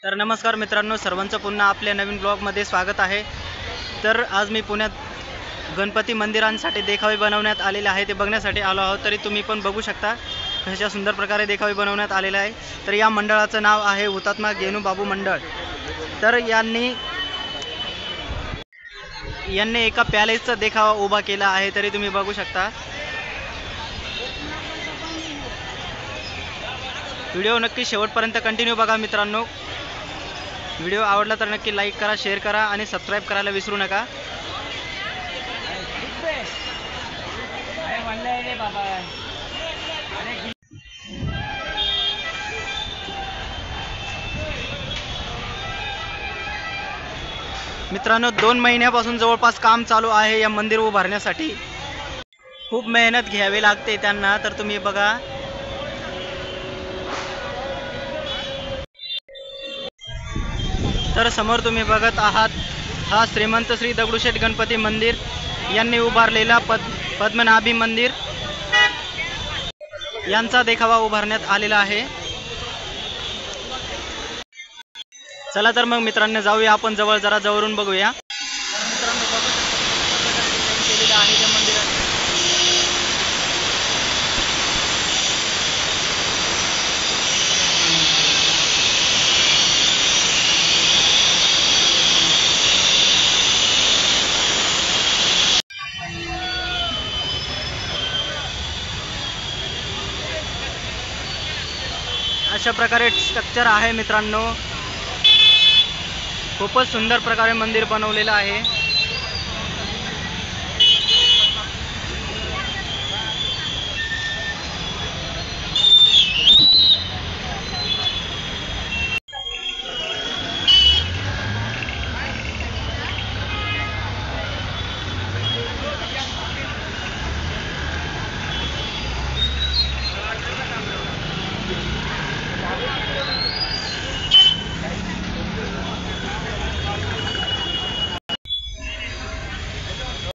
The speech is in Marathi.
तर नमस्कार मित्रांनो, सर्वांचं पुन्हा आपल्या नवीन ब्लॉगमध्ये स्वागत आहे। तर आज मी पुण्यात गणपती मंदिरांसाठी देखावे बनवण्यात आलेले आहे, ते बघण्यासाठी आलो आहोत। तरी तुम्ही पण बघू शकता कशा सुंदर प्रकारे देखावे बनवण्यात आलेले आहे। तर या मंडळाचं नाव आहे हुतात्मा गेनू बाबू मंडळ। तर यांनी एका पॅलेसचा देखावा उभा केला आहे, तरी तुम्ही बघू शकता। व्हिडिओ नक्की शेवटपर्यंत कंटिन्यू बघा मित्रांनो। व्हिडिओ आवडला तर नक्की लाईक करा, शेअर करा आणि सबस्क्राईब करायला विसरू नका। मित्रांनो, 2 महिन्यापासून जवळपास काम चालू आहे या मंदिर उभारण्यासाठी। खूप मेहनत घ्यावी लागते त्यांना। तर तुम्ही बघा, तर समोर तुम्ही बघत आहात हा श्रीमंत श्री दगडूशेठ गणपती मंदिर यांनी उभारलेला पद्मनाभी मंदिर यांचा देखावा उभारण्यात आलेला आहे। चला तर मग मित्रांनो जाऊया आपण जरा जवळून बघूया। मित्रांनो बघू शकता केलेलं आहे त्या मंदिरात। अशा प्रकारे स्ट्रक्चर आहे मित्रांनो। खूपच सुंदर प्रकारे मंदिर बनवलेलं आहे।